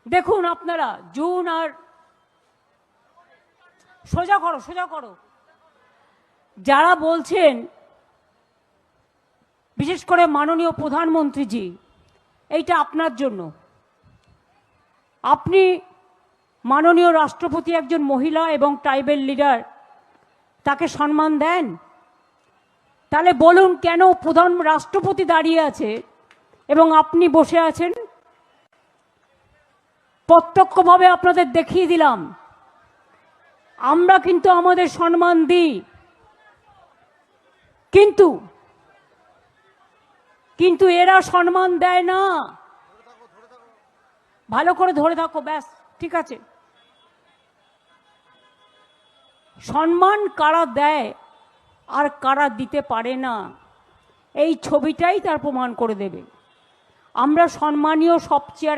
দেখুন আপনারা জুন আর সোজা করো যারা বলছেন, বিশেষ করে মাননীয় প্রধানমন্ত্রীজি, এইটা আপনার জন্য। আপনি মাননীয় রাষ্ট্রপতি একজন মহিলা এবং ট্রাইবেল লিডার, তাকে সম্মান দেন? তাহলে বলুন কেন প্রধান রাষ্ট্রপতি দাঁড়িয়ে আছে এবং আপনি বসে আছেন? প্রত্যক্ষভাবে আপনাদের দেখিয়ে দিলাম আমরা কিন্তু আমাদের সম্মান দিই, কিন্তু এরা সম্মান দেয় না। ভালো করে ধরে থাকো, ব্যাস ঠিক আছে। সম্মান কারা দেয় আর কারা দিতে পারে না, এই ছবিটাই তার প্রমাণ করে দেবে। আমরা সম্মানীয় সব চেয়ার